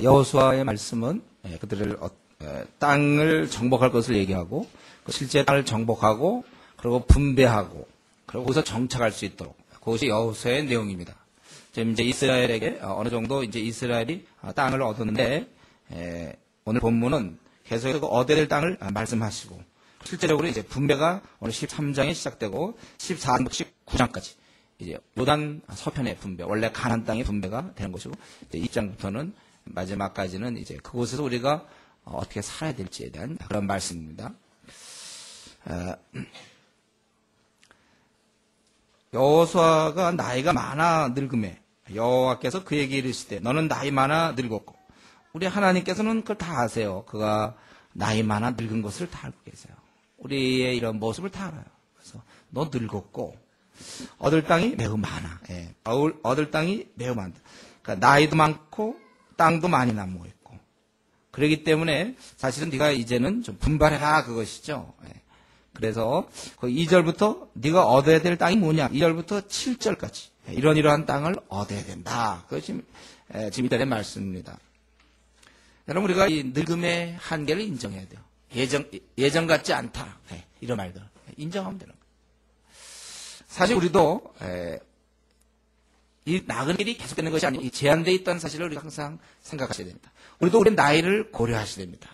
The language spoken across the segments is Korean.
여호수아의 말씀은 그들을 땅을 정복할 것을 얘기하고 실제 땅을 정복하고 그리고 분배하고 그리고 거기서 정착할 수 있도록 그것이 여호수아의 내용입니다. 지금 이제 이스라엘에게 어느 정도 이제 이스라엘이 땅을 얻었는데 오늘 본문은 계속해서 그 얻어야 될 땅을 말씀하시고 실제적으로 이제 분배가 오늘 13장에 시작되고 14장부터 19장까지 이제 요단 서편의 분배, 원래 가나안 땅의 분배가 되는 것이고 이제 2장부터는 마지막까지는 이제 그곳에서 우리가 어떻게 살아야 될지에 대한 그런 말씀입니다. 여호수아가 나이가 많아 늙음에 여호와께서 그에게 이르시되 너는 나이 많아 늙었고 우리 하나님께서는 그걸 다 아세요. 그가 나이 많아 늙은 것을 다 알고 계세요. 우리의 이런 모습을 다 알아요. 그래서 너 늙었고 얻을 땅이 매우 많아. 얻을 땅이 매우 많다. 그러니까 나이도 많고 땅도 많이 남고 있고 그렇기 때문에 사실은 네가 이제는 좀 분발해라 그것이죠. 그래서 그 2절부터 네가 얻어야 될 땅이 뭐냐 2절부터 7절까지 이러한 땅을 얻어야 된다. 그것이 지금 이달의 말씀입니다. 여러분 우리가 이 늙음의 한계를 인정해야 돼요. 예전 같지 않다. 이런 말들 인정하면 되는 거예요. 사실 우리도 이 나그네들이 계속되는 것이 아니고 제한되어 있다는 사실을 우리가 항상 생각하셔야 됩니다. 우리도 우리 나이를 고려하셔야 됩니다.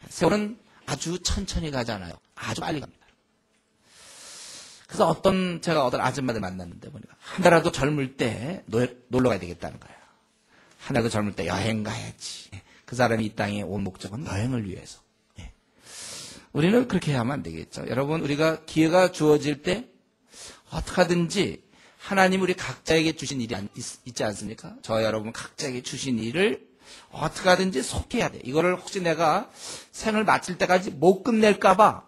세월은 아주 천천히 가잖아요. 아주 빨리 갑니다. 그래서 제가 어떤 아줌마들 만났는데 보니까 한 달이라도 젊을 때 놀러 가야 되겠다는 거예요. 한 달도 젊을 때 여행 가야지. 그 사람이 이 땅에 온 목적은 여행을 위해서. 우리는 그렇게 하면 안 되겠죠. 여러분 우리가 기회가 주어질 때 어떻게든지 하나님 우리 각자에게 주신 일이 있지 않습니까? 저 여러분 각자에게 주신 일을 어떻게 하든지 속해야 돼. 이거를 혹시 내가 생을 마칠 때까지 못 끝낼까봐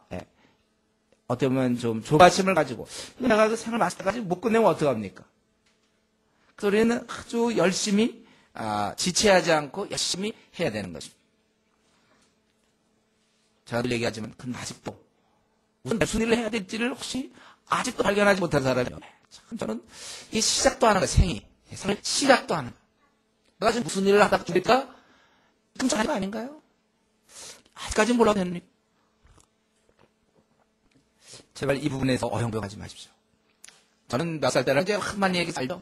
어떻게 보면 좀 조바심을 가지고 내가 그 생을 마칠 때까지 못 끝내면 어떡합니까? 그래서 우리는 아주 열심히 지체하지 않고 열심히 해야 되는 것입니다. 제가 늘 얘기하지만 그건 아직도 무슨 일을 해야 될지를 혹시 아직도 발견하지 못한 사람이에요. 참 저는 이 시작도 하는 거예요. 생을 시작도 하는 거예요. 내가 지금 무슨 일을 하다가 죽을까? 지금 잘하는 거 아닌가요? 아직까지는 몰라도 됩니까? 제발 이 부분에서 어영부영하지 마십시오. 저는 몇 살 때는 이제 한만 얘기 살죠.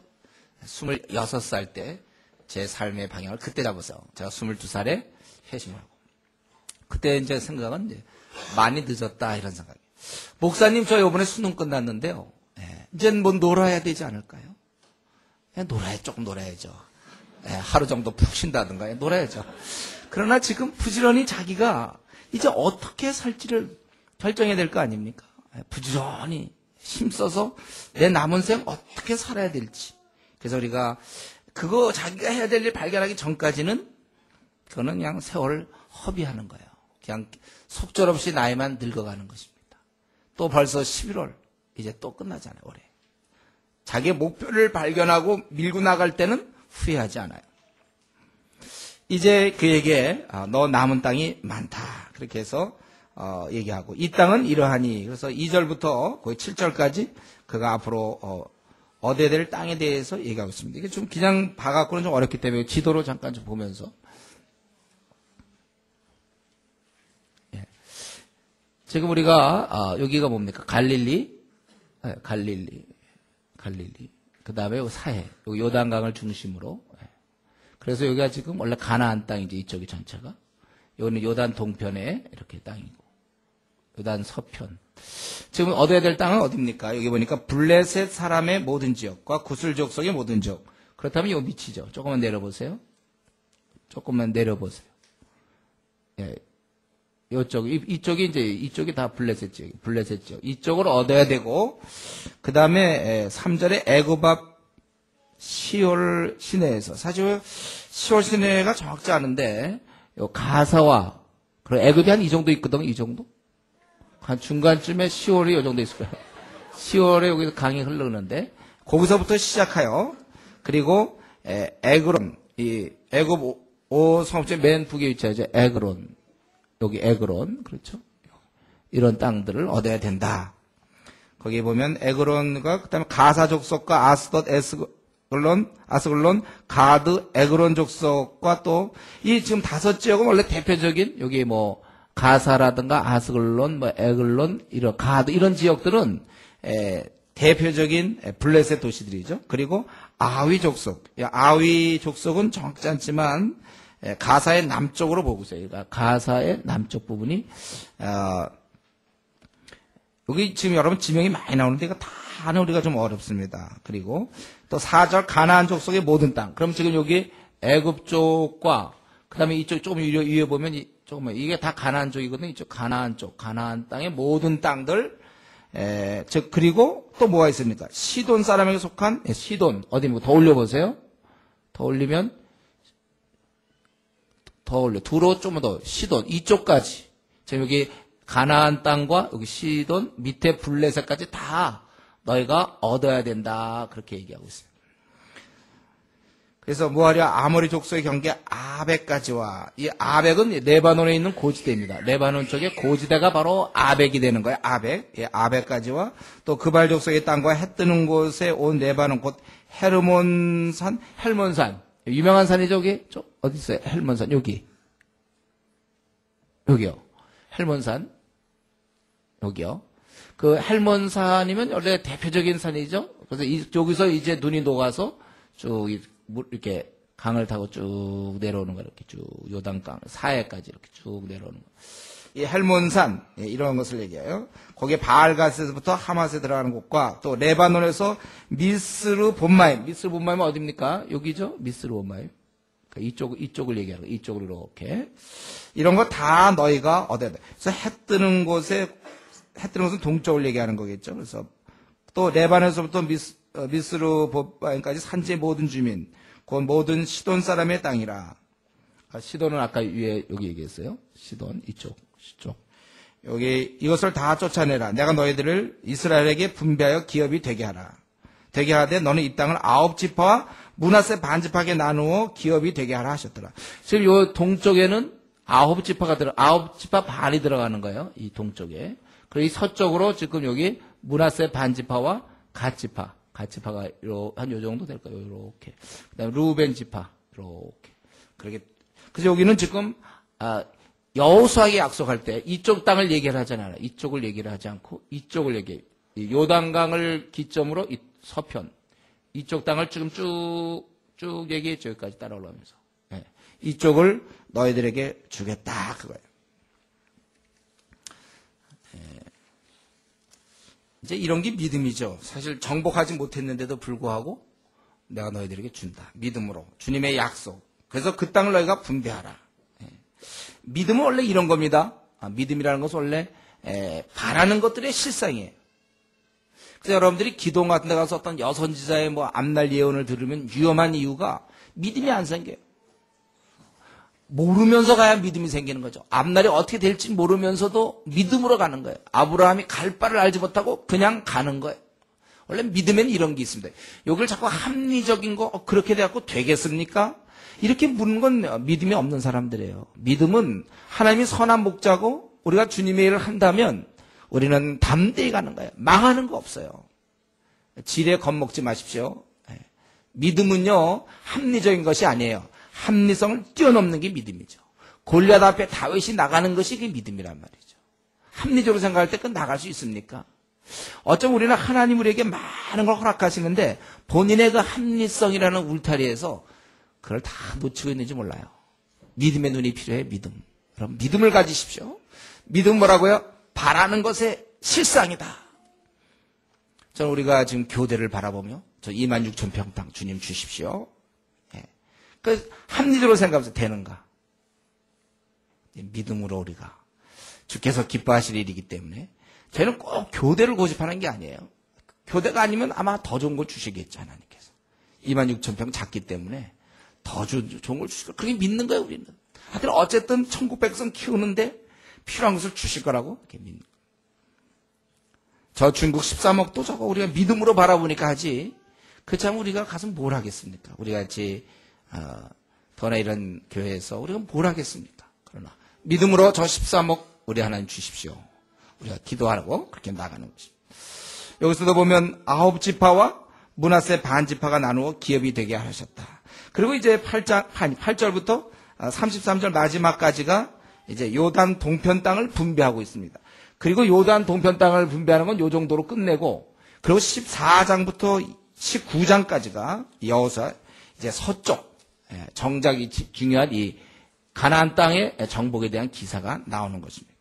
26살 때 제 삶의 방향을 그때 잡았어요. 제가 22살에 회심을 하고. 그때 이제 생각은 이제 많이 늦었다 이런 생각이. 목사님 저 이번에 수능 끝났는데요. 이제는 뭐 놀아야 되지 않을까요? 조금 놀아야죠. 하루 정도 푹 쉰다든가 놀아야죠. 그러나 지금 부지런히 자기가 이제 어떻게 살지를 결정해야 될 거 아닙니까? 부지런히 힘써서 내 남은 생 어떻게 살아야 될지. 그래서 우리가 그거 자기가 해야 될 일 발견하기 전까지는 그거는 그냥 세월을 허비하는 거예요. 그냥 속절없이 나이만 늙어가는 것입니다. 또 벌써 11월 이제 또 끝나잖아요. 올해. 자기의 목표를 발견하고 밀고 나갈 때는 후회하지 않아요. 이제 그에게 너 남은 땅이 많다. 그렇게 해서 얘기하고 이 땅은 이러하니 그래서 2절부터 거의 7절까지 그가 앞으로 얻어야 될 땅에 대해서 얘기하고 있습니다. 이게 좀 그냥 봐갖고는 좀 어렵기 때문에 지도로 잠깐 좀 보면서 지금 우리가 여기가 뭡니까? 갈릴리. 그 다음에 사해, 요단강을 중심으로. 그래서 여기가 지금 원래 가나안 땅이지 이쪽이 전체가. 여기는 요단 동편에 이렇게 땅이고, 요단 서편. 지금 얻어야 될 땅은 어디입니까? 여기 보니까 블레셋 사람의 모든 지역과 구슬 족속의 모든 지역. 그렇다면 요 밑이죠. 조금만 내려보세요. 이쪽이 다 블레셋 지역. 이쪽으로 얻어야 되고, 그 다음에 3절에 애굽 앞 시올 시내에서, 사실 시올 시내가 정확지 않은데, 요 가사와, 그리고 애굽이 한 이 정도 있거든, 이 정도? 한 중간쯤에 시올이 요 정도 있을 거예요. 시올에 여기서 강이 흐르는데, 거기서부터 시작하여, 그리고 에그론, 이 애굽 5성읍의 맨 북에 위치하죠. 에그론. 여기 에그론, 그렇죠? 이런 땅들을 얻어야 된다. 거기 보면 에그론과 그다음에 가사 족속과 아스돗, 아스글론, 가드, 에그론 족속과 또 이 지금 5지역은 원래 대표적인 여기 뭐 가사라든가 아스글론, 뭐 에글론, 이런 가드 이런 지역들은 대표적인 블레셋 도시들이죠. 그리고 아위 족속, 아위 족속은 정확지 않지만 가사의 남쪽으로 보고 있어요. 그러니까 가사의 남쪽 부분이 여기 지금 여러분 지명이 많이 나오는데 이거 다는 우리가 좀 어렵습니다. 그리고 또 4절 가나안 족속의 모든 땅. 그럼 지금 여기 애굽 쪽과 그다음에 이쪽 조금 위에 보면 조금만 이게 다 가나안 쪽이거든요. 이쪽 가나안 쪽, 가나안 땅의 모든 땅들. 즉 그리고 또 뭐가 있습니까? 시돈 사람에게 속한 시돈 어디입니까? 더 올려 보세요. 더 올리면 더 올려. 두로 좀 더 시돈 이쪽까지. 지금 여기 가나안 땅과 여기 시돈 밑에 블레셋까지 다 너희가 얻어야 된다. 그렇게 얘기하고 있어요. 그래서 뭐하랴 아모리 족속의 경계 아벡까지와 이 아벡은 레바논에 있는 고지대입니다. 레바논 쪽에 고지대가 바로 아벡이 되는 거예요. 아벡. 예, 아벡까지와 또 그발 족속의 땅과 해 뜨는 곳에 온 레바논 곧 헤르몬산, 헬몬산. 유명한 산이죠, 여기? 어디 있어요? 헬몬산. 여기요. 헬몬산. 여기요. 그 헬몬산이면 원래 대표적인 산이죠. 그래서 여기서 이제 눈이 녹아서 쭉 이렇게 강을 타고 쭉 내려오는 거 이렇게 쭉 요단강 사해까지 이렇게 쭉 내려오는 거. 이 헬몬산 이런 것을 얘기해요. 거기에 바알가스에서부터 하맛에 들어가는 곳과 또 레바논에서 미스르 본마임. 미스르 본마임은 어디입니까? 여기죠. 미스르 본마임. 그러니까 이쪽을 얘기하는 거. 이쪽으로 이렇게 이런 거 다 너희가 얻어야 돼. 그래서 해 뜨는 곳은 동쪽을 얘기하는 거겠죠. 그래서 또 레바논에서부터 미스르 본마임까지 산지의 모든 주민, 그 모든 시돈 사람의 땅이라. 시돈은 아까 위에 여기 얘기했어요. 시돈 이쪽. 여기 이것을 다 쫓아내라. 내가 너희들을 이스라엘에게 분배하여 기업이 되게 하라. 되게 하되 너는 이 땅을 9지파와 므낫세 반지파에게 나누어 기업이 되게 하라 하셨더라. 지금 요 동쪽에는 9지파 반이 들어가는 거예요. 이 동쪽에. 그리고 이 서쪽으로 지금 여기 므낫세 반지파와 갓지파가 한 요 정도 될 거예요. 이렇게. 그다음에 루벤 지파 이렇게. 그렇게. 그래서 여기는 지금 여호수아에게 약속할 때 이쪽 땅을 얘기를 하잖아요. 이쪽을 얘기를 하지 않고 이쪽을 얘기해요. 요단강을 기점으로 이 서편 이쪽 땅을 지금 쭉 얘기했죠. 여기까지 따라 올라오면서. 네. 이쪽을 너희들에게 주겠다 그거예요. 네. 이제 이런 게 믿음이죠. 사실 정복하지 못했는데도 불구하고 내가 너희들에게 준다. 믿음으로 주님의 약속. 그래서 그 땅을 너희가 분배하라. 믿음은 원래 이런 겁니다. 믿음이라는 것은 원래 바라는 것들의 실상이에요. 그래서 여러분들이 기도 같은 데 가서 어떤 여선지자의 뭐 앞날 예언을 들으면 위험한 이유가 믿음이 안 생겨요. 모르면서 가야 믿음이 생기는 거죠. 앞날이 어떻게 될지 모르면서도 믿음으로 가는 거예요. 아브라함이 갈 바를 알지 못하고 그냥 가는 거예요. 원래 믿음에는 이런 게 있습니다. 여기를 자꾸 합리적인 거 그렇게 돼갖고 되겠습니까? 이렇게 묻는 건 믿음이 없는 사람들이에요. 믿음은 하나님이 선한 목자고 우리가 주님의 일을 한다면 우리는 담대히 가는 거예요. 망하는 거 없어요. 지레 겁먹지 마십시오. 믿음은요 합리적인 것이 아니에요. 합리성을 뛰어넘는 게 믿음이죠. 골리앗 앞에 다윗이 나가는 것이 그게 믿음이란 말이죠. 합리적으로 생각할 때 그 나갈 수 있습니까? 어쩌면 우리는 하나님 우리에게 많은 걸 허락하시는데 본인의 그 합리성이라는 울타리에서 그걸 다 놓치고 있는지 몰라요. 믿음의 눈이 필요해. 믿음. 그럼 믿음을 가지십시오. 믿음 뭐라고요? 바라는 것의 실상이다. 저는 우리가 지금 교대를 바라보며 저 26,000평 땅 주님 주십시오. 예. 그 합리적으로 생각하면서 되는가? 믿음으로 우리가 주께서 기뻐하실 일이기 때문에 저희는 꼭 교대를 고집하는 게 아니에요. 교대가 아니면 아마 더 좋은 걸 주시겠죠. 하나님께서. 26,000평 작기 때문에 더 좋은 걸 주실 거예요. 그렇게 믿는 거예요, 우리는. 하여튼 어쨌든 천국 백성 키우는데 필요한 것을 주실 거라고 이렇게 믿는 거예요. 저 중국 13억도 저거 우리가 믿음으로 바라보니까 하지. 그렇지 않으면 우리가 가서 뭘 하겠습니까? 우리 같이 더나 이런 교회에서 우리가 뭘 하겠습니까? 그러나 믿음으로 저 13억 우리 하나님 주십시오. 우리가 기도하라고 그렇게 나가는 것입니다. 여기서도 보면 9지파와 므낫세 반지파가 나누어 기업이 되게 하셨다. 그리고 이제 8절부터 33절 마지막까지가 이제 요단 동편 땅을 분배하고 있습니다. 그리고 요단 동편 땅을 분배하는 건 요 정도로 끝내고, 그리고 14장부터 19장까지가 이어서 이제 서쪽, 정작이 중요한 이 가나안 땅의 정복에 대한 기사가 나오는 것입니다.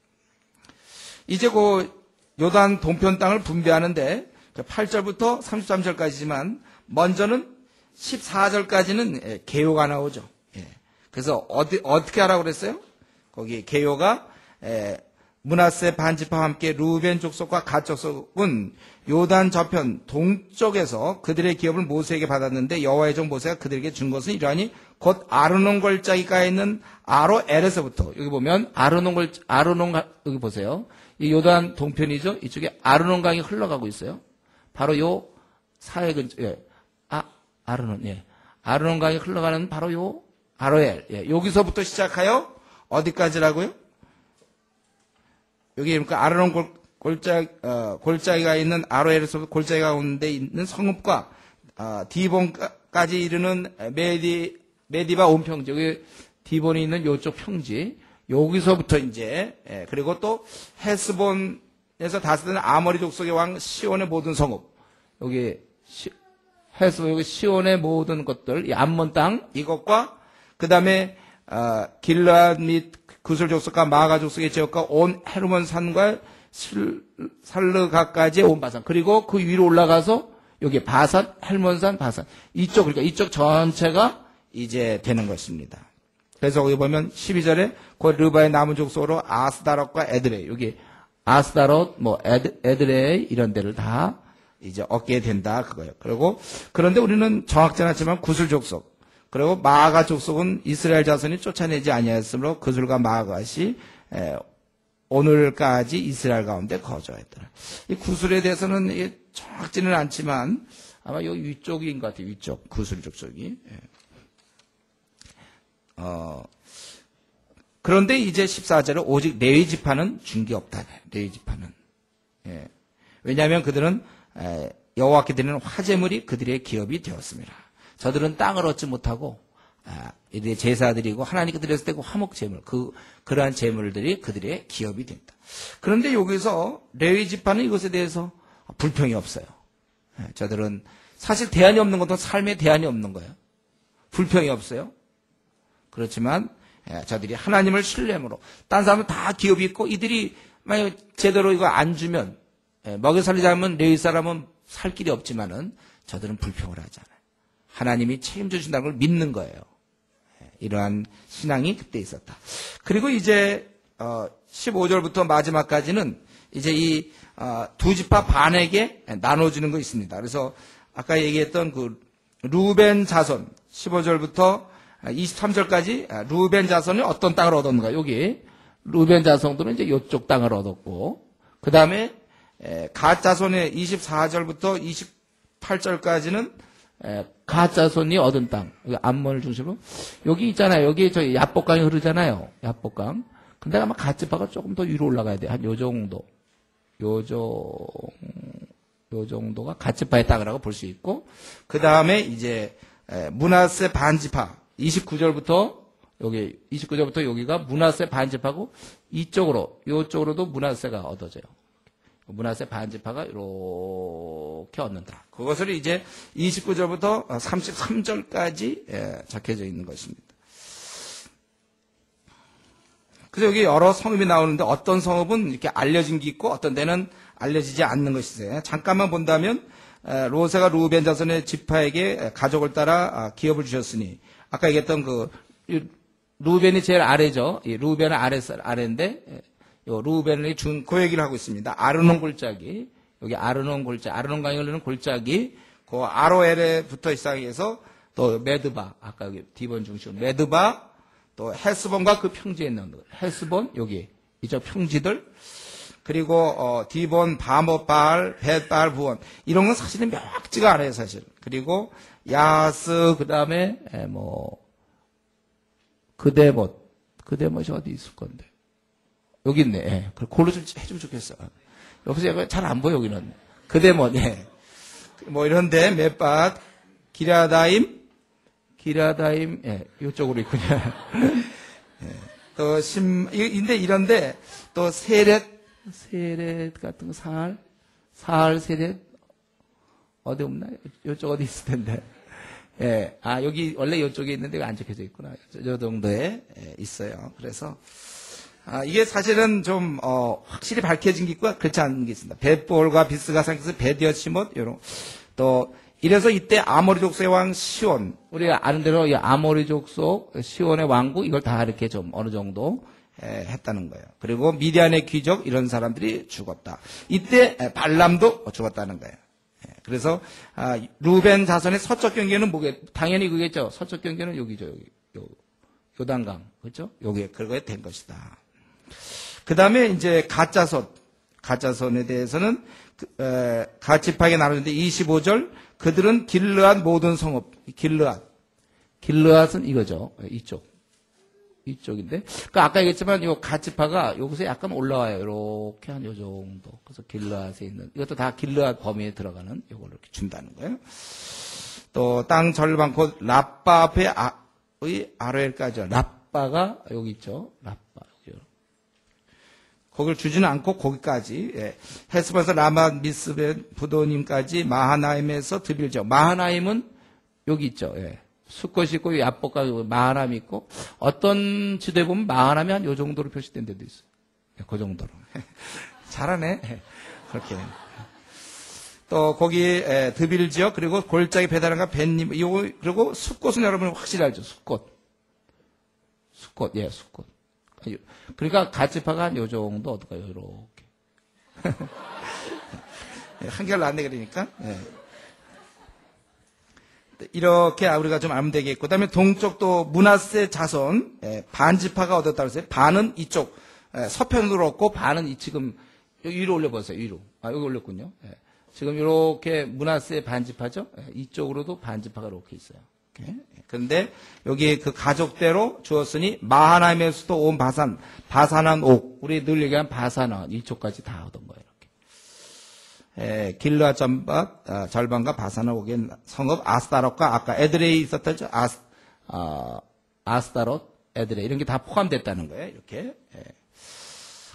이제 그 요단 동편 땅을 분배하는데 8절부터 33절까지지만 먼저는 14절까지는 개요가 나오죠. 그래서 어떻게 하라고 그랬어요? 거기 개요가 므낫세 반지파와 함께 루벤 족속과 갓 족속은 요단 저편 동쪽에서 그들의 기업을 모세에게 받았는데 여호와의 종 모세가 그들에게 준 것은 이러하니 곧 아르논 골짜기가에 있는 아로엘에서부터, 여기 보면 여기 보세요. 이 요단 동편이죠. 이쪽에 아르논 강이 흘러가고 있어요. 바로 요 사해 근처, 아르논 강이 흘러가는 바로 요 아로엘. 여기서부터 시작하여 어디까지라고요? 여기 그러니까 아르논 골짜기가 있는 아로엘에서 골짜기가 오는데 있는 성읍과 디본까지 이르는 메디바 온평지, 여기 디본이 있는 요쪽 평지, 여기서부터 이제, 그리고 또 헤스본에서 다스리는 아모리 족속의 왕 시온의 모든 성읍, 여기 여기 시온의 모든 것들, 이 암몬 땅 이것과 그 다음에 길르앗 및 구슬 족속과 마가 족속의 지역과 온 헤르몬 산과 살르가까지의 온 바산, 그리고 그 위로 올라가서 여기 바산, 헬몬산, 바산, 그러니까 이쪽 전체가 이제 되는 것입니다. 그래서 거기 보면 12절에 곧 르바의 남은 족속으로 아스다롯과 에드레이, 여기 아스다롯, 에드레이 이런 데를 다 이제 얻게 된다 그거예요. 그런데 우리는 정확지 않지만 구슬 족속, 그리고 마가 족속은 이스라엘 자손이 쫓아내지 아니하였으므로 그들과 마가시 오늘까지 이스라엘 가운데 거주하였더라. 이 구슬에 대해서는 이게 정확지는 않지만 아마 요 위쪽인 것 같아요. 위쪽 구슬 족속이. 그런데 이제 14절에 오직 레위 지파는 준 게 없다. 레위 지파는. 왜냐하면 그들은 여호와께 드리는 화제물이 그들의 기업이 되었습니다. 저들은 땅을 얻지 못하고 이들의 제사드리고 하나님께 드렸을 때 그 화목 제물, 그러한 제물들이 그들의 기업이 된다. 그런데 여기서 레위 지파는 이것에 대해서 불평이 없어요. 저들은 사실 대안이 없는 것도 삶에 대안이 없는 거예요. 불평이 없어요. 그렇지만 저들이 하나님을 신뢰함으로, 딴 사람은 다 기업이 있고 이들이 만약 제대로 이거 안 주면 먹여 살리지 않으면 레위 사람은 살 길이 없지만은 저들은 불평을 하잖아요. 하나님이 책임져 주신다는 걸 믿는 거예요. 이러한 신앙이 그때 있었다. 그리고 이제 15절부터 마지막까지는 이제 이 두 지파 반에게 나눠주는 거 있습니다. 그래서 아까 얘기했던 그 루벤 자손 15절부터 23절까지 루벤 자손이 어떤 땅을 얻었는가? 여기 루벤 자손들은 이제 이쪽 땅을 얻었고, 그 다음에 갓 자손의 24절부터 28절까지는 갓 자손이 얻은 땅, 암몬을 중심으로 여기 있잖아요. 여기 저 야복강이 흐르잖아요. 야복강. 근데 아마 갓 지파가 조금 더 위로 올라가야 돼. 한 요 정도, 요 정도가 갓 지파의 땅이라고 볼 수 있고, 그 다음에 이제 므낫세 반지파 29절부터 여기가 므낫세 반지파고, 이쪽으로도 므낫세가 얻어져요. 므낫세 반지파가 이렇게 얻는다. 그것을 이제 29절부터 33절까지 적혀져 있는 것입니다. 그래서 여기 여러 성읍이 나오는데 어떤 성읍은 이렇게 알려진 게 있고 어떤 데는 알려지지 않는 것이 있어요. 잠깐만 본다면 로세가 루벤 자손의 지파에게 가족을 따라 기업을 주셨으니, 아까 얘기했던 그 루벤이 제일 아래죠. 루벤은 아래인데 요 루벤이 준 그 얘기를 하고 있습니다. 아르논 골짜기, 여기 아르논 강이 흐르는 골짜기, 그 아로엘에 붙어 시작해서 또 메드바, 아까 여기 디본 중심 메드바, 또 헤스본과 그 평지에 있는 것, 헤스본 여기 이쪽 평지들, 그리고 디본, 바모발, 벳발, 부원, 이런 건 사실은 명확지가 않아요, 사실. 그리고 야스, 그 다음에 그데못이 어디 있을 건데. 여기 있네. 예. 그걸로 좀 해주면 좋겠어. 여기서 잘 안 보여, 여기는. 그데못, 예. 뭐 이런데 맷밭, 기라다임, 예, 이쪽으로 있군요. 예, 또 근데 이런데 또 세렛 같은 거 사할 세렛 어디 없나요? 이쪽 어디 있을 텐데. 예, 여기 원래 이쪽에 있는데 왜 안 적혀져 있구나. 저 정도에 있어요. 그래서 이게 사실은 좀 확실히 밝혀진 게 있고 그렇지 않은 게 있습니다. 벳볼과 비스가 상에서 베디어시못 이런 또 이래서 이때 아모리 족속의 왕 시온, 우리가 아는 대로 이 아모리 족속 시온의 왕국 이걸 다 이렇게 좀 어느 정도 했다는 거예요. 그리고 미디안의 귀족 이런 사람들이 죽었다. 이때 발람도 죽었다는 거예요. 그래서 루벤 자손의 서쪽 경계는 뭐게? 당연히 그겠죠. 서쪽 경계는 여기죠. 여기 요단강 그렇죠? 여기에 그거에 된 것이다. 그 다음에 이제 가짜손에 대해서는 가치파하게 나누는데 25절 그들은 길르앗 모든 성읍 길르앗은 이거죠. 이쪽인데 그러니까 아까 얘기했지만 요 가치파가 여기서 약간 올라와요. 이렇게 한 요 정도. 그래서 길르앗에 있는 이것도 다 길르앗 범위에 들어가는 요걸 이렇게 준다는 거예요. 또 땅 절반 곧 라빠 앞에 아로엘까지요. 라빠가 여기 있죠. 라빠 거기를 주지는 않고 거기까지 헤스본에서 라맛 미스벤 부도님까지 마하나임에서 드빌죠. 마하나임은 여기 있죠. 수컷이 있고 야복과 마하남이 있고 어떤 지도에 보면 마하남이 한 요 정도로 표시된 데도 있어요. 그 정도로. 잘하네. 그렇게. 또 거기 드빌 지역 그리고 골짜기 배달한가 벤님 그리고 숫꽃은 여러분 확실히 알죠. 숫꽃. 그러니까 가치파가 한 요 정도 어떨까요? 요렇게. 한결 낫네 그러니까. 이렇게 우리가 좀 알면 되겠고, 그다음에 동쪽도 므낫세 자손 반지파가 얻었다고 했어요. 반은 이쪽 서편으로 얻고 반은 지금 여기 위로 올려보세요. 위로. 여기 올렸군요. 지금 이렇게 므낫세 반지파죠. 이쪽으로도 반지파가 이렇게 있어요. 그런데 여기 그 가족대로 주었으니 마하나임에서도 온 바산한 옥, 우리 늘 얘기한 바산한 이쪽까지 다 얻은 거예요. 길르앗 절반과 바산한 옥의 성읍 아스타롯과 아까 에드레이 있었다죠. 아스타롯, 에드레이 이런 게 다 포함됐다는 거예요. 이렇게.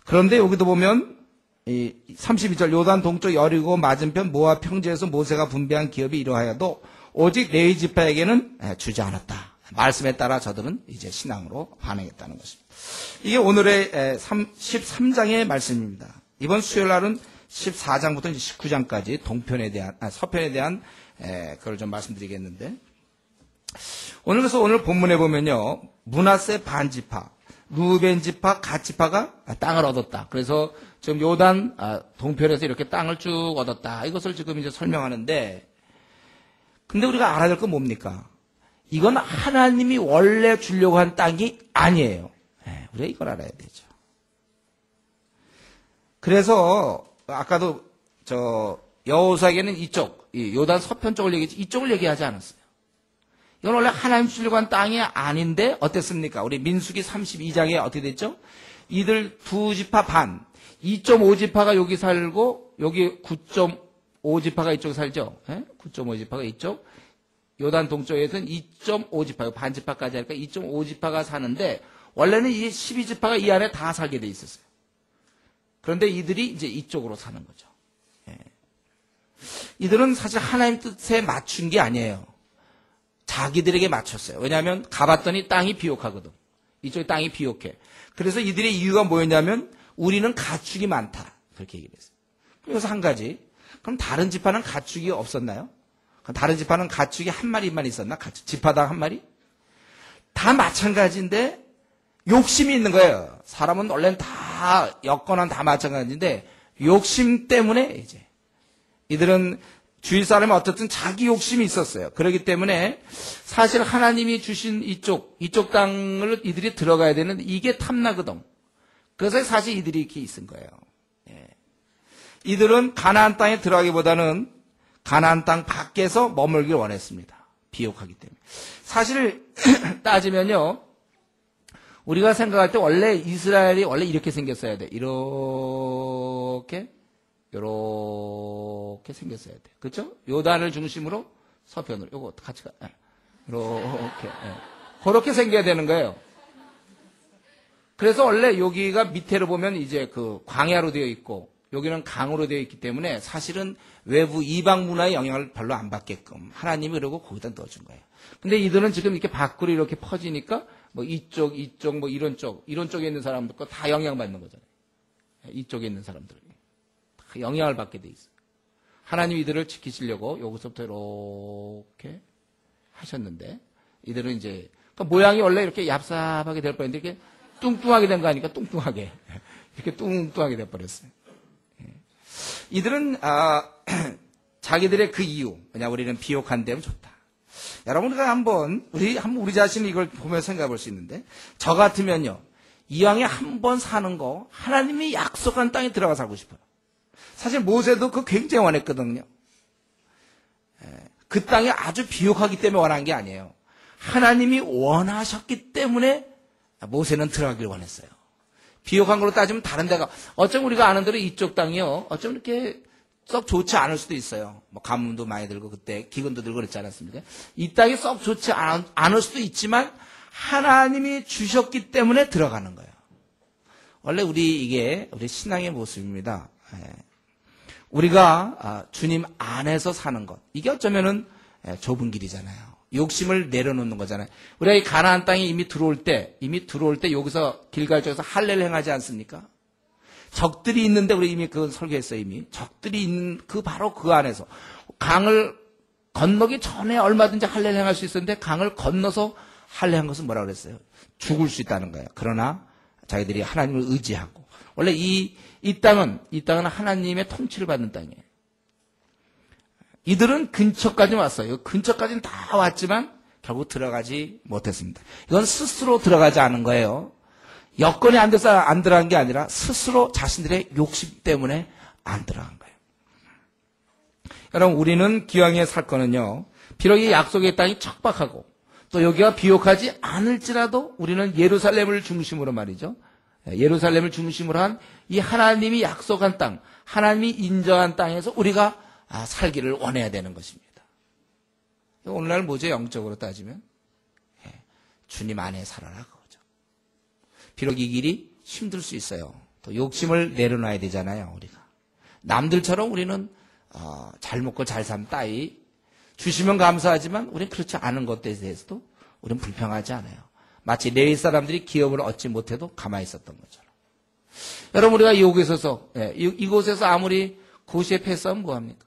그런데 여기도 보면 이 32절 요단 동쪽 여리고 맞은편 모압 평지에서 모세가 분배한 기업이 이러하여도 오직 레위 지파에게는 주지 않았다. 말씀에 따라 저들은 이제 신앙으로 반응했다는 것입니다. 이게 오늘의 13장의 말씀입니다. 이번 수요일 날은 14장부터 이제 19장까지 서편에 대한 그걸 좀 말씀드리겠는데 오늘 본문에 보면요. 므낫세 반지파, 루벤 지파, 갓 지파가 땅을 얻었다. 그래서 지금 요단 동편에서 이렇게 땅을 쭉 얻었다. 이것을 지금 이제 설명하는데 근데 우리가 알아야 될 건 뭡니까? 이건 하나님이 원래 주려고 한 땅이 아니에요. 우리가 이걸 알아야 되죠. 그래서 아까도 여호수아에게는 이쪽 요단 서편 쪽을 얘기했지 이쪽을 얘기하지 않았어요. 이건 원래 하나님 주려고 한 땅이 아닌데 어땠습니까? 우리 민수기 32장에 어떻게 됐죠? 이들 두 지파 반 2.5지파가 여기 살고 여기 9.5지파가 이쪽 살죠. 9.5지파가 이쪽 요단 동쪽에서는 2.5지파 반지파까지 하니까 2.5지파가 사는데 원래는 이 12지파가 이 안에 다 살게 돼 있었어요. 그런데 이들이 이제 이쪽으로 사는 거죠. 이들은 사실 하나님 뜻에 맞춘 게 아니에요. 자기들에게 맞췄어요. 왜냐하면 가봤더니 땅이 비옥하거든. 이쪽에 땅이 비옥해. 그래서 이들의 이유가 뭐였냐면 우리는 가축이 많다. 그렇게 얘기를 했어요. 그래서 한 가지. 그럼 다른 지파는 가축이 없었나요? 그럼 다른 지파는 가축이 한 마리만 있었나? 지파당 한 마리? 다 마찬가지인데 욕심이 있는 거예요. 사람은 원래는 다 여건은 다 마찬가지인데 욕심 때문에 이제 이들은 주위 사람이 어쨌든 자기 욕심이 있었어요. 그렇기 때문에 사실 하나님이 주신 이쪽 땅을 이들이 들어가야 되는데 이게 탐나거든. 그래서 사실 이들이 이렇게 있은 거예요. 이들은 가나안 땅에 들어가기보다는 가나안 땅 밖에서 머물길 원했습니다. 비옥하기 때문에. 사실 따지면요. 우리가 생각할 때 원래 이스라엘이 원래 이렇게 생겼어야 돼. 이렇게 요렇게 생겼어야 돼. 그렇죠? 요단을 중심으로 서편으로 요거 같이 가. 이렇게. 그렇게 생겨야 되는 거예요. 그래서 원래 여기가 밑에로 보면 이제 그 광야로 되어 있고 여기는 강으로 되어 있기 때문에 사실은 외부 이방 문화의 영향을 별로 안 받게끔 하나님이 그러고 거기다 넣어준 거예요. 근데 이들은 지금 이렇게 밖으로 이렇게 퍼지니까 뭐 이쪽 뭐 이런 쪽에 있는 사람들 거 다 영향받는 거잖아요. 이쪽에 있는 사람들 다 영향을 받게 돼 있어요. 하나님 이들을 지키시려고 여기서부터 이렇게 하셨는데 이들은 이제 그러니까 모양이 원래 이렇게 얍삽하게 될 뻔했는데 이렇게 뚱뚱하게 된 거 아니까 뚱뚱하게 이렇게 뚱뚱하게 돼 버렸어요. 이들은 자기들의 그 이유 그냥 우리는 비옥한 데면 좋다. 여러분 우리가 한번 우리 자신이 이걸 보면서 생각해 볼 수 있는데 저 같으면요 이왕에 한번 사는 거 하나님이 약속한 땅에 들어가 살고 싶어요. 사실 모세도 그거 굉장히 원했거든요. 그 땅이 아주 비옥하기 때문에 원한 게 아니에요. 하나님이 원하셨기 때문에 모세는 들어가길 원했어요. 비옥한 걸로 따지면 다른 데가 어쩌면 우리가 아는 대로 이쪽 땅이요 어쩌면 이렇게 썩 좋지 않을 수도 있어요. 뭐 가뭄도 많이 들고 그때 기근도 들고 그랬지 않았습니까? 이 땅이 썩 좋지 않을 수도 있지만 하나님이 주셨기 때문에 들어가는 거예요. 원래 이게 우리 신앙의 모습입니다. 우리가 주님 안에서 사는 것 이게 어쩌면은 좁은 길이잖아요. 욕심을 내려놓는 거잖아요. 우리가 이 가나안 땅에 이미 들어올 때 여기서 길갈 쪽에서 할례를 행하지 않습니까? 적들이 있는데 우리 이미 그건 설계했어요. 이미 적들이 있는 바로 그 안에서 강을 건너기 전에 얼마든지 할례를 행할 수 있었는데 강을 건너서 할례한 것은 뭐라고 그랬어요? 죽을 수 있다는 거예요. 그러나 자기들이 하나님을 의지하고 원래 이 땅은 하나님의 통치를 받는 땅이에요. 이들은 근처까지 왔어요. 근처까지는 다 왔지만 결국 들어가지 못했습니다. 이건 스스로 들어가지 않은 거예요. 여건이 안 돼서 안 들어간 게 아니라 스스로 자신들의 욕심 때문에 안 들어간 거예요. 여러분 우리는 기왕에 살 거는요. 비록 이 약속의 땅이 척박하고 또 여기가 비옥하지 않을지라도 우리는 예루살렘을 중심으로 말이죠. 예루살렘을 중심으로 한 이 하나님이 약속한 땅, 하나님이 인정한 땅에서 우리가 살기를 원해야 되는 것입니다. 오늘날 뭐죠? 영적으로 따지면 주님 안에 살아라 그거죠. 비록 이 길이 힘들 수 있어요. 또 욕심을 내려놔야 되잖아요. 우리가 남들처럼 우리는 잘 먹고 잘 산 따위 주시면 감사하지만 우리는 그렇지 않은 것들에 대해서도 우리는 불평하지 않아요. 마치 레위 사람들이 기업을 얻지 못해도 가만히 있었던 것처럼. 여러분 우리가 여기서 이곳에서 아무리 고시에 패스하면 뭐합니까?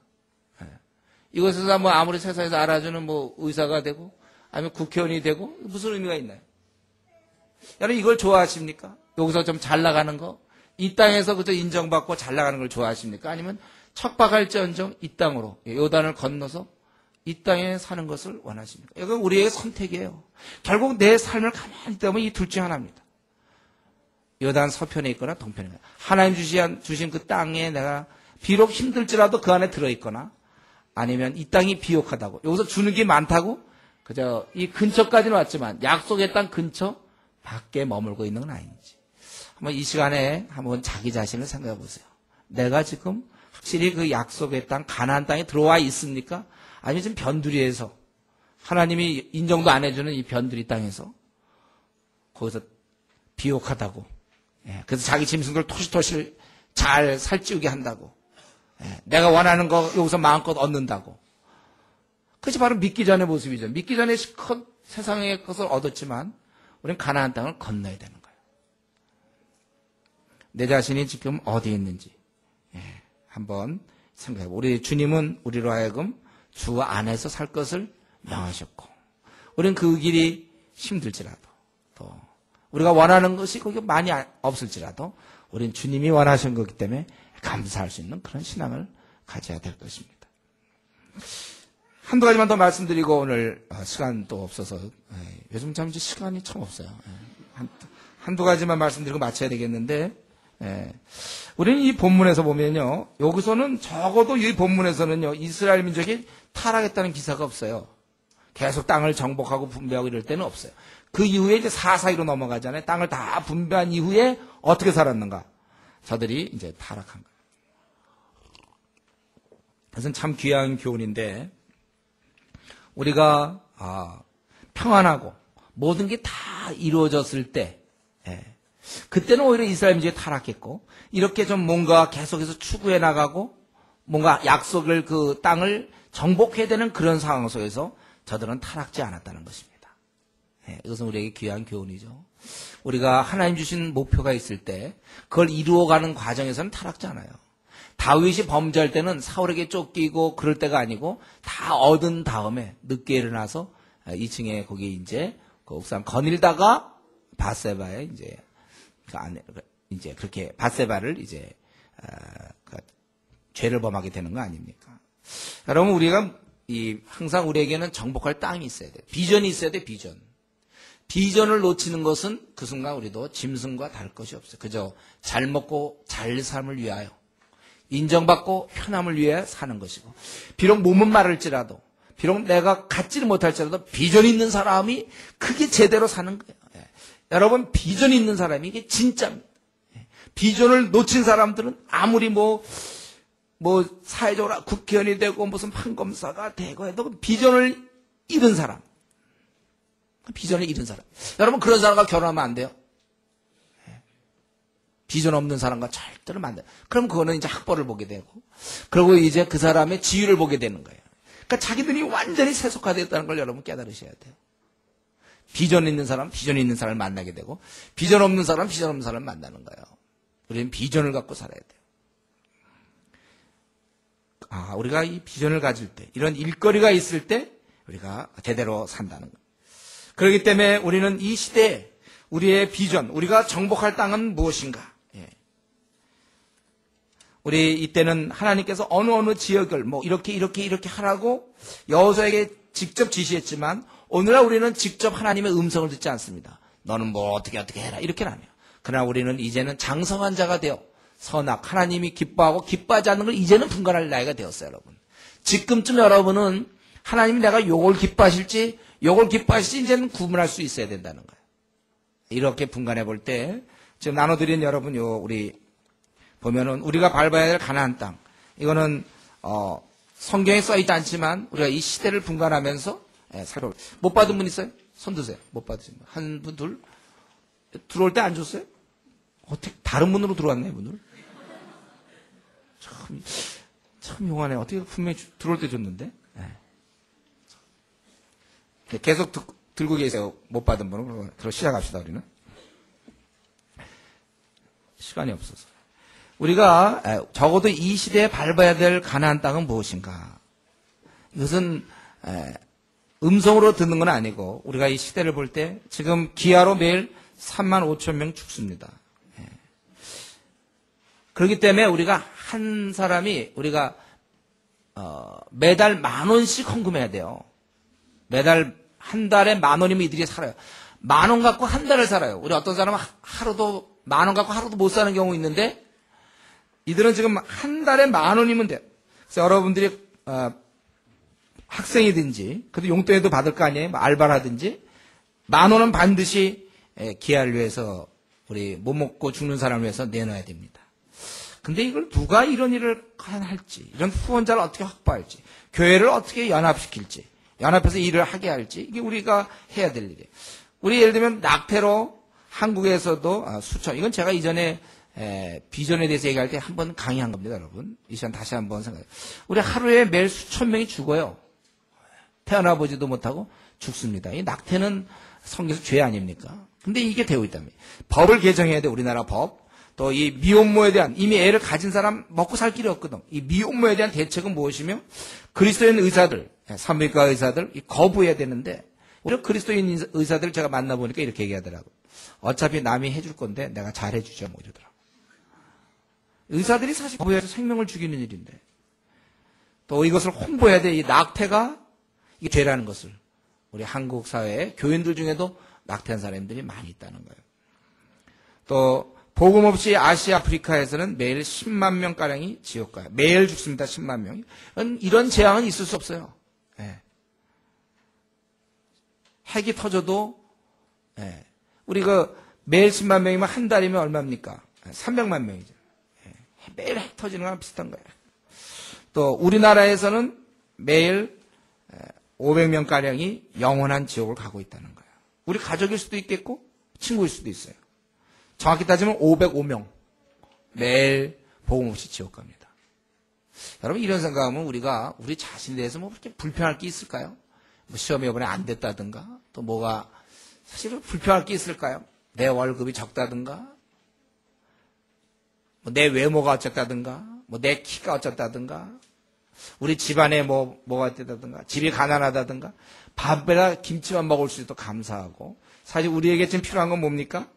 이곳에서 뭐 아무리 세상에서 알아주는 뭐 의사가 되고 아니면 국회의원이 되고 무슨 의미가 있나요? 여러분 이걸 좋아하십니까? 여기서 좀 잘 나가는 거? 이 땅에서 그저 인정받고 잘 나가는 걸 좋아하십니까? 아니면 척박할지언정 이 땅으로 요단을 건너서 이 땅에 사는 것을 원하십니까? 이건 우리의 선택이에요. 결국 내 삶을 가만히 있다면 이 둘 중 하나입니다. 요단 서편에 있거나 동편에 있거나 하나님 주신 그 땅에 내가 비록 힘들지라도 그 안에 들어있거나 아니면 이 땅이 비옥하다고 여기서 주는 게 많다고 그저 이 근처까지는 왔지만 약속의 땅 근처 밖에 머물고 있는 건 아닌지 한번 이 시간에 한번 자기 자신을 생각해 보세요. 내가 지금 확실히 그 약속의 땅 가나안 땅에 들어와 있습니까? 아니면 지금 변두리에서 하나님이 인정도 안 해주는 이 변두리 땅에서 거기서 비옥하다고 그래서 자기 짐승들 토실토실 잘 살찌우게 한다고 내가 원하는 거 여기서 마음껏 얻는다고 그것이 바로 믿기 전의 모습이죠. 믿기 전에 실컷 세상의 것을 얻었지만 우리는 가나안 땅을 건너야 되는 거예요. 내 자신이 지금 어디에 있는지 한번 생각해보고 우리 주님은 우리로 하여금 주 안에서 살 것을 명하셨고 우리는 그 길이 힘들지라도 또 우리가 원하는 것이 거기 많이 없을지라도 우리는 주님이 원하신 거기 때문에 감사할 수 있는 그런 신앙을 가져야 될 것입니다. 한두 가지만 더 말씀드리고 오늘 시간도 없어서 요즘 참 시간이 참 없어요. 한두 가지만 말씀드리고 마쳐야 되겠는데 우리는 이 본문에서 보면요. 여기서는 적어도 이 본문에서는요. 이스라엘 민족이 타락했다는 기사가 없어요. 계속 땅을 정복하고 분배하고 이럴 때는 없어요. 그 이후에 이제 사사기로 넘어가잖아요. 땅을 다 분배한 이후에 어떻게 살았는가? 저들이 이제 타락한 거예요. 그것은 참 귀한 교훈인데 우리가 평안하고 모든 게 다 이루어졌을 때 그때는 오히려 이스라엘 민족이 타락했고 이렇게 좀 뭔가 계속해서 추구해 나가고 뭔가 약속을 그 땅을 정복해야 되는 그런 상황 속에서 저들은 타락지 않았다는 것입니다. 이것은 우리에게 귀한 교훈이죠. 우리가 하나님 주신 목표가 있을 때 그걸 이루어가는 과정에서는 타락지 않아요. 다윗이 범죄할 때는 사울에게 쫓기고 그럴 때가 아니고 다 얻은 다음에 늦게 일어나서 2층에 거기 이제 그 옥상 거닐다가 바세바에 이제 그 안에 이제 그렇게 바세바를 이제 죄를 범하게 되는 거 아닙니까? 여러분 우리가 항상 우리에게는 정복할 땅이 있어야 돼. 비전이 있어야 돼. 비전을 놓치는 것은 그 순간 우리도 짐승과 다를 것이 없어요. 그저 잘 먹고 잘 삶을 위하여 인정받고 편함을 위해 사는 것이고 비록 몸은 마를지라도 비록 내가 갖지를 못할지라도 비전이 있는 사람이 그게 제대로 사는 거예요. 여러분 비전이 있는 사람이 이게 진짜입니다. 비전을 놓친 사람들은 아무리 뭐 사회적으로 국회의원이 되고 무슨 판검사가 되고 해도 비전을 잃은 사람. 여러분 그런 사람과 결혼하면 안 돼요. 비전 없는 사람과 절대로 안 돼요. 그럼 그거는 이제 학벌을 보게 되고 그리고 이제 그 사람의 지위를 보게 되는 거예요. 그러니까 자기들이 완전히 세속화되었다는 걸 여러분 깨달으셔야 돼요. 비전 있는 사람, 비전 있는 사람을 만나게 되고 비전 없는 사람, 비전 없는 사람을 만나는 거예요. 우리는 비전을 갖고 살아야 돼요. 우리가 이 비전을 가질 때 이런 일거리가 있을 때 우리가 제대로 산다는 거예요. 그렇기 때문에 우리는 이 시대에 우리의 비전, 우리가 정복할 땅은 무엇인가? 우리 이때는 하나님께서 어느 지역을 이렇게 하라고 여호수아에게 직접 지시했지만 오늘날 우리는 직접 하나님의 음성을 듣지 않습니다. 너는 어떻게 해라 이렇게는 안 해요. 그러나 우리는 이제는 장성한 자가 되어 선악, 하나님이 기뻐하고 기뻐하지 않는 걸 이제는 분간할 나이가 되었어요, 여러분. 지금쯤 여러분은 하나님이 내가 요걸 기뻐하실지 이제는 구분할 수 있어야 된다는 거예요. 이렇게 분간해 볼 때 지금 나눠드린 여러분 우리 보면은 우리가 밟아야 될 가나안 땅 이거는 성경에 써있지 않지만 우리가 이 시대를 분간하면서 살펴볼 못 받은 분 있어요? 손 드세요. 못 받으신 분. 한 분, 둘? 들어올 때 안 줬어요? 어떻게 다른 문으로 들어왔네, 문을? 참 용하네. 어떻게 분명히 들어올 때 줬는데? 계속 들고 계세요. 못 받은 분은. 그럼 시작합시다, 우리는. 시간이 없어서. 우리가 적어도 이 시대에 밟아야 될 가나안 땅은 무엇인가? 이것은 음성으로 듣는 건 아니고 우리가 이 시대를 볼 때 지금 기아로 매일 3만 5천 명 죽습니다. 그렇기 때문에 우리가 한 사람이 우리가 매달 10,000원씩 헌금해야 돼요. 매달 한 달에 10,000원이면 이들이 살아요. 10,000원 갖고 한 달을 살아요. 우리 어떤 사람은 하루도 10,000원 갖고 하루도 못 사는 경우 있는데 이들은 지금 한 달에 10,000원이면 돼요. 그래서 여러분들이 학생이든지 그래도 용돈에도 받을 거 아니에요. 알바를 하든지 10,000원은 반드시 기아를 위해서 우리 못 먹고 죽는 사람을 위해서 내놔야 됩니다. 근데 이걸 누가 이런 일을 할지 이런 후원자를 어떻게 확보할지 교회를 어떻게 연합시킬지 연합해서 일을 하게 할지 이게 우리가 해야 될 일이에요. 우리 예를 들면 낙태로 한국에서도 수천 이건 제가 이전에 비전에 대해서 얘기할 때 한번 강의한 겁니다, 여러분. 이 시간 다시 한번 생각해요. 우리 하루에 매일 수천 명이 죽어요. 태어나보지도 못하고 죽습니다. 이 낙태는 성경에서 죄 아닙니까? 근데 이게 되어 있답니다. 법을 개정해야 돼, 우리나라 법. 또 이 미혼모에 대한 이미 애를 가진 사람 먹고 살 길이 없거든. 이 미혼모에 대한 대책은 무엇이며 그리스도인 의사들, 산부인과 의사들 거부해야 되는데 오히려 그리스도인 의사들 제가 만나보니까 이렇게 얘기하더라고요. 어차피 남이 해줄 건데 내가 잘 해주죠, 뭐 이러더라고요. 의사들이 사실 거부해서 생명을 죽이는 일인데 또 이것을 홍보해야 돼. 이 낙태가 이게 죄라는 것을 우리 한국 사회에 교인들 중에도 낙태한 사람들이 많이 있다는 거예요. 또 복음 없이 아시아 아프리카에서는 매일 10만 명가량이 지옥 가요. 매일 죽습니다. 10만 명이. 이런 재앙은 있을 수 없어요. 핵이 터져도 우리 매일 10만 명이면 한 달이면 얼마입니까? 300만 명이죠. 매일 핵 터지는 거랑 비슷한 거예요. 또 우리나라에서는 매일 500명가량이 영원한 지옥을 가고 있다는 거예요. 우리 가족일 수도 있겠고 친구일 수도 있어요. 정확히 따지면 505명 매일 복음 없이 지옥 갑니다. 여러분 이런 생각하면 우리가 우리 자신에 대해서 뭐 그렇게 불평할 게 있을까요? 뭐 시험이 이번에 안 됐다든가 또 뭐가 사실은 불평할 게 있을까요? 내 월급이 적다든가 뭐 내 외모가 어쨌다든가 뭐 내 키가 어쨌다든가 우리 집안에 뭐가 어쨌다든가 집이 가난하다든가 밥에다 김치만 먹을 수 있어도 감사하고 사실 우리에게 지금 필요한 건 뭡니까?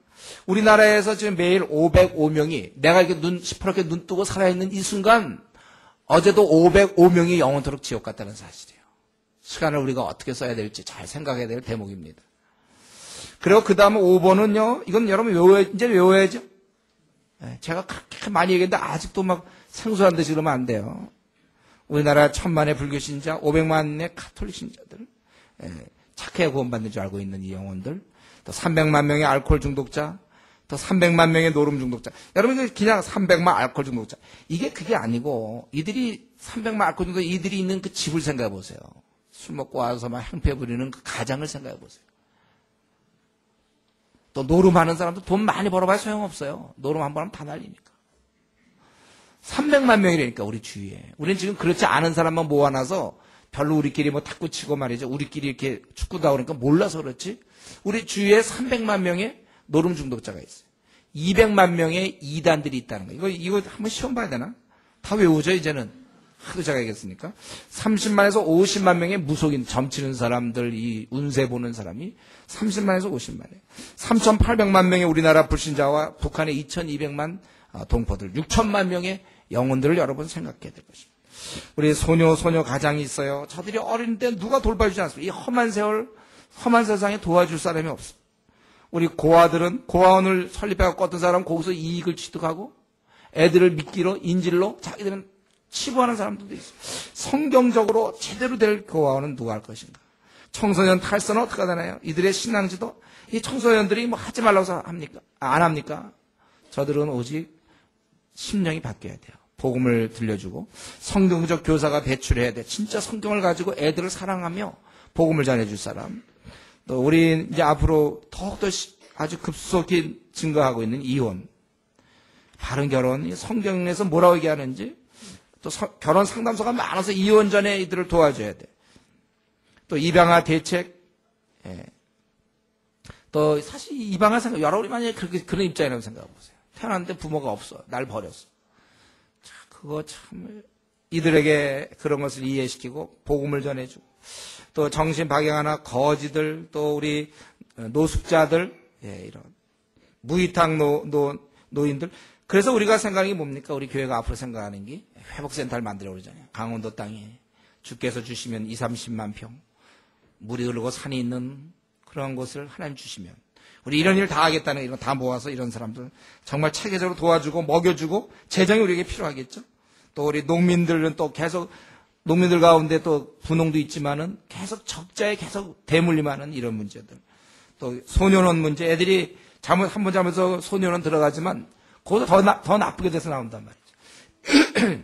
우리나라에서 지금 매일 505명이 내가 이렇게 시퍼렇게 눈 뜨고 살아있는 이 순간 어제도 505명이 영원토록 지옥 갔다는 사실이에요. 시간을 우리가 어떻게 써야 될지 잘 생각해야 될 대목입니다. 그리고 그 다음 5번은요, 이건 여러분 이제 외워야죠. 제가 그렇게 많이 얘기했는데 아직도 막 생소한 듯이 그러면 안 돼요. 우리나라 1000만의 불교 신자, 500만의 가톨릭 신자들, 착해 구원받는 줄 알고 있는 이 영혼들, 또 300만 명의 알코올 중독자, 또 300만 명의 노름 중독자. 여러분 그냥 300만 알코올 중독자. 이게 그게 아니고 이들이 300만 알코올 중독자 이들이 있는 그 집을 생각해 보세요. 술 먹고 와서 막 행패 부리는 그 가장을 생각해 보세요. 또 노름하는 사람도 돈 많이 벌어봐야 소용없어요. 노름 한 번 하면 다 날리니까. 300만 명이라니까 우리 주위에. 우리는 지금 그렇지 않은 사람만 모아놔서 별로 우리끼리 뭐 탁구 치고 말이죠. 우리끼리 이렇게 축구도 하고 그러니까 몰라서 그렇지. 우리 주위에 300만 명의 노름 중독자가 있어요. 200만 명의 이단들이 있다는 거예요. 이거 한번 시험 봐야 되나? 다 외우죠 이제는. 하도 제가 얘기했으니까. 30만에서 50만 명의 무속인, 점치는 사람들, 이 운세 보는 사람이 30만에서 50만이에요. 3,800만 명의 우리나라 불신자와 북한의 2,200만 동포들, 6천만 명의 영혼들을 여러분 생각해야 될 것입니다. 우리 소녀 가장이 있어요. 저들이 어릴 때 누가 돌봐주지 않습니까? 이 험한 세월, 험한 세상에 도와줄 사람이 없어. 우리 고아들은 고아원을 설립해갖고 어떤 사람은 거기서 이익을 취득하고 애들을 미끼로 인질로 자기들은 치부하는 사람들도 있어요. 성경적으로 제대로 될 고아원은 누가 할 것인가? 청소년 탈선은 어떻게 하나요? 이들의 신앙지도 이 청소년들이 뭐 하지 말라고 합니까? 안 합니까? 저들은 오직 심령이 바뀌어야 돼요. 복음을 들려주고 성경적 교사가 배출해야 돼. 진짜 성경을 가지고 애들을 사랑하며 복음을 전해줄 사람. 또 우리 이제 앞으로 더욱더 아주 급속히 증가하고 있는 이혼, 바른 결혼, 성경에서 뭐라고 얘기하는지 또 결혼 상담소가 많아서 이혼 전에 이들을 도와줘야 돼. 또 입양아 대책, 또 사실 입양아 생각 여러분이 만약에 그런 입장이라고 생각해 보세요. 태어났는데 부모가 없어, 날 버렸어. 자, 그거 참 이들에게 그런 것을 이해시키고 복음을 전해주고. 또 정신 박양하나 거지들, 또 우리 노숙자들, 이런 무이탁 노인들. 그래서 우리가 생각하는 게 뭡니까? 우리 교회가 앞으로 생각하는 게 회복센터를 만들어 그러잖아요. 강원도 땅에 주께서 주시면 20, 30만 평 물이 흐르고 산이 있는 그런 곳을 하나님 주시면 우리 이런 일 다 하겠다는 이런 다 모아서 이런 사람들 정말 체계적으로 도와주고 먹여주고 재정이 우리에게 필요하겠죠. 또 우리 농민들은 또 계속 농민들 가운데 또 분홍도 있지만은 계속 적자에 계속 대물림하는 이런 문제들. 또 소년원 문제, 애들이 한번 잘못해서 소년원 들어가지만 거기서 더 나쁘게 돼서 나온단 말이죠.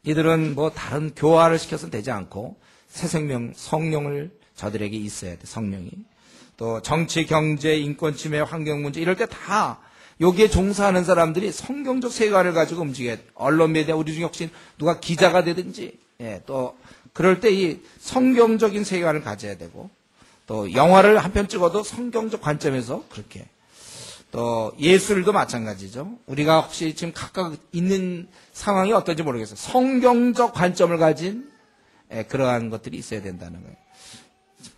이들은 뭐 다른 교화를 시켜서는 되지 않고 새 생명, 성령을 저들에게 있어야 돼, 성령이. 또 정치, 경제, 인권 침해, 환경 문제 이럴 때 다 여기에 종사하는 사람들이 성경적 세계관을 가지고 움직여야 돼. 언론 매체 우리 중에 혹시 누가 기자가 되든지 또 그럴 때 이 성경적인 세계관을 가져야 되고 또 영화를 한 편 찍어도 성경적 관점에서 그렇게 또 예술도 마찬가지죠. 우리가 혹시 지금 각각 있는 상황이 어떤지 모르겠어요. 성경적 관점을 가진 그러한 것들이 있어야 된다는 거예요.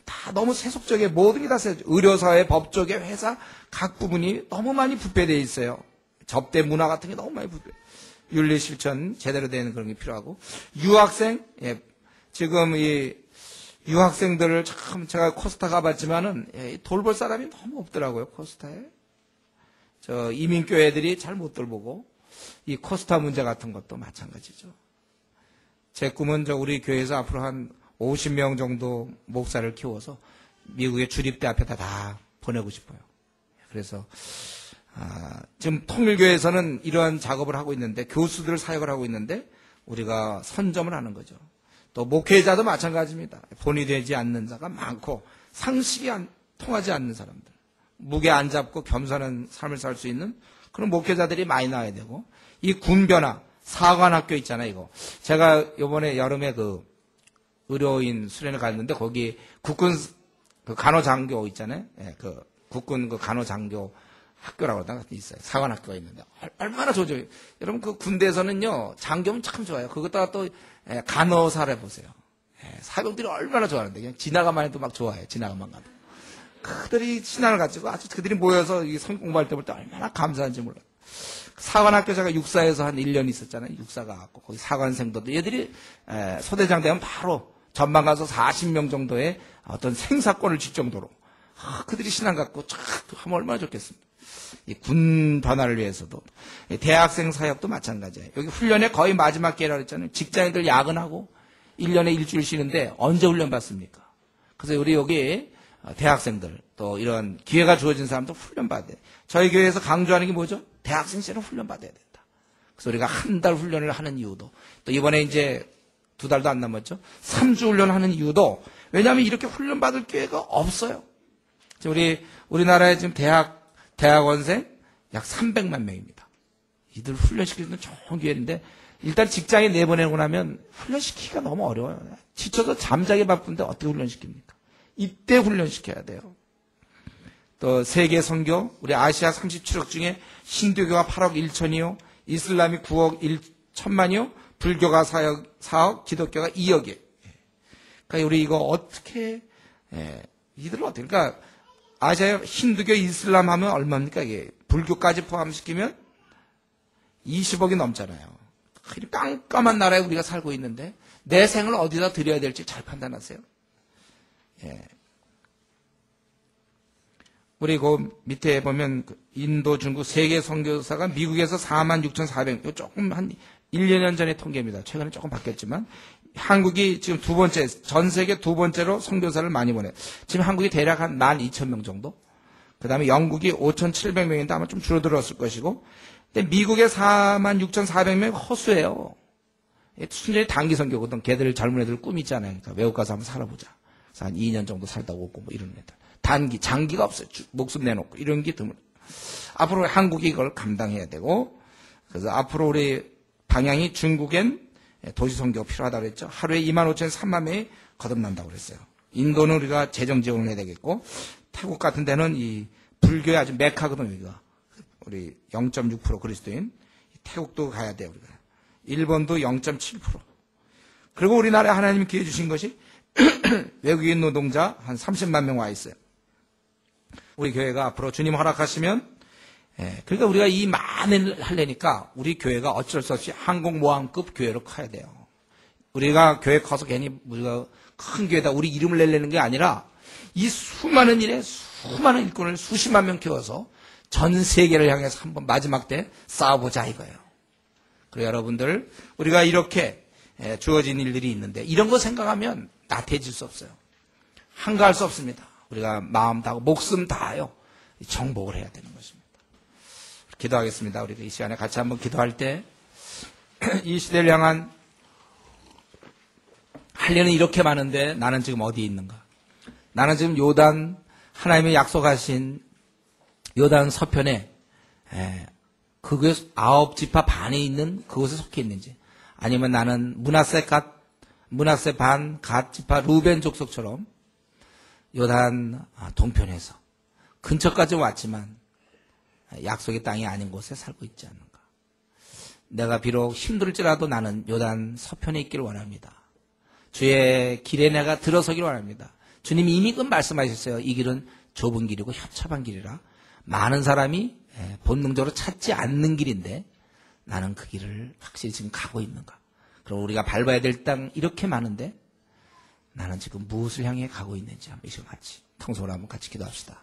다 너무 세속적인 모든 게 다 세속. 의료사회, 법조계, 회사 각 부분이 너무 많이 부패되어 있어요. 접대 문화 같은 게 너무 많이 부패. 윤리 실천 제대로 되는 그런 게 필요하고 유학생 지금 이 유학생들을 참 제가 코스타 가봤지만은 돌볼 사람이 너무 없더라고요. 코스타에 저 이민교회 애들이 잘 못 돌보고 이 코스타 문제 같은 것도 마찬가지죠. 제 꿈은 우리 교회에서 앞으로 한 50명 정도 목사를 키워서 미국의 주립대 앞에다 다 보내고 싶어요. 그래서 지금 통일교회에서는 이러한 작업을 하고 있는데 교수들을 사역을 하고 있는데 우리가 선점을 하는 거죠. 또 목회자도 마찬가지입니다. 본이 되지 않는 자가 많고 상식이 통하지 않는 사람들, 무게 안 잡고 겸손한 삶을 살 수 있는 그런 목회자들이 많이 나와야 되고, 이 군변화 사관학교 있잖아요. 이거 제가 이번에 여름에 그 의료인 수련을 갔는데 거기 국군 그 간호장교 있잖아요. 예, 그 국군 그 간호장교 학교라고 하다가 있어요. 사관학교가 있는데 얼마나 좋죠. 여러분 그 군대에서는요 장교면 참 좋아요. 그것다가 또 간호사를 해보세요. 사병들이 얼마나 좋아하는데 그냥 지나가만 해도 막 좋아해요. 지나가만 가도. 그들이 신앙을 가지고 아주 그들이 모여서 이 성경 공부할 때 볼 때 얼마나 감사한지 몰라요. 사관학교 제가 육사에서 한 1년 있었잖아요. 육사가 갖고 거기 사관생도도 얘들이 소대장 되면 바로 전방 가서 40명 정도의 어떤 생사권을 줄 정도로 그들이 신앙 갖고 참 하면 얼마나 좋겠습니까. 이 군 변화를 위해서도 대학생 사역도 마찬가지예요. 여기 훈련의 거의 마지막 기회라고 했잖아요. 직장인들 야근하고 1년에 일주일 쉬는데 언제 훈련 받습니까? 그래서 우리 여기 대학생들 또 이런 기회가 주어진 사람도 훈련 받아야 돼요. 저희 교회에서 강조하는 게 뭐죠? 대학생 시절은 훈련 받아야 된다. 그래서 우리가 한 달 훈련을 하는 이유도, 또 이번에 이제 2달도 안 남았죠. 3주 훈련하는 이유도, 왜냐하면 이렇게 훈련 받을 기회가 없어요. 우리나라에 지금 대학원생 약 300만 명입니다. 이들 훈련시키는 좋은 기회인데, 일단 직장에 내보내고 나면 훈련시키기가 너무 어려워요. 지쳐서 잠자기 바쁜데 어떻게 훈련시킵니까? 이때 훈련시켜야 돼요. 또 세계 선교, 우리 아시아 37억 중에 힌두교가 8억 1천이요, 이슬람이 9억 1천만이요, 불교가 4억, 기독교가 2억이에요. 그러니까 우리 이거 어떻게, 이들을 어떻게, 그러니까 아시아 힌두교, 이슬람 하면 얼마입니까? 이게 불교까지 포함시키면 20억이 넘잖아요. 깜깜한 나라에 우리가 살고 있는데 내 생을 어디다 드려야 될지 잘 판단하세요. 우리 그 밑에 보면 인도, 중국 세계 선교사가 미국에서 46,400, 조금 한 1, 2년 전의 통계입니다. 최근에 조금 바뀌었지만 한국이 지금 두 번째, 전 세계 두 번째로 선교사를 많이 보내요. 지금 한국이 대략 한 12,000명 정도. 그 다음에 영국이 5,700명인데 아마 좀 줄어들었을 것이고, 근데 미국의 46,400명 허수예요. 순전히 단기 선교거든. 걔들 젊은 애들 꿈 있잖아요. 그러니까 외국 가서 한번 살아보자. 그래서 한 2년 정도 살다 오고 뭐 이런 애들. 단기, 장기가 없어요. 목숨 내놓고 이런 게 드물. 앞으로 한국이 이걸 감당해야 되고, 그래서 앞으로 우리 방향이 중국엔 도시 선교가 필요하다고 그랬죠. 하루에 25,000, 3만 명이 거듭난다고 그랬어요. 인도는 우리가 재정 지원을 해야 되겠고, 태국 같은 데는 이 불교의 아주 메카거든, 여기가. 우리 0.6% 그리스도인. 태국도 가야 돼요, 우리가. 일본도 0.7%. 그리고 우리나라에 하나님이 기회 주신 것이 외국인 노동자 한 30만 명 와 있어요. 우리 교회가 앞으로 주님 허락하시면, 그러니까 우리가 이 많은 일을 하려니까 우리 교회가 어쩔 수 없이 항공모함급 교회로 커야 돼요. 우리가 교회 커서 괜히 우리가 큰 교회다 우리 이름을 내려는 게 아니라 이 수많은 일에 수많은 일꾼을 수십만 명 키워서 전 세계를 향해서 한번 마지막 때 싸워보자 이거예요. 그리고 여러분들 우리가 이렇게 주어진 일들이 있는데 이런 거 생각하면 나태해질 수 없어요. 한가할 수 없습니다. 우리가 마음 다하고 목숨 다하여 정복을 해야 되는 것입니다. 기도하겠습니다. 우리가 이 시간에 같이 한번 기도할 때 이 시대를 향한 할 일은 이렇게 많은데 나는 지금 어디에 있는가? 나는 지금 요단 하나님의 약속하신 요단 서편에 그곳 9지파 반에 있는 그곳에 속해 있는지, 아니면 나는 문하세 반 갓 지파 루벤 족속처럼 요단 동편에서 근처까지 왔지만 약속의 땅이 아닌 곳에 살고 있지 않는가. 내가 비록 힘들지라도 나는 요단 서편에 있기를 원합니다. 주의 길에 내가 들어서기를 원합니다. 주님이 이미 그 말씀하셨어요. 이 길은 좁은 길이고 협착한 길이라 많은 사람이 본능적으로 찾지 않는 길인데 나는 그 길을 확실히 지금 가고 있는가. 그럼 우리가 밟아야 될 땅 이렇게 많은데 나는 지금 무엇을 향해 가고 있는지 한번 이 시간 같이 통성으로 한번 같이 기도합시다.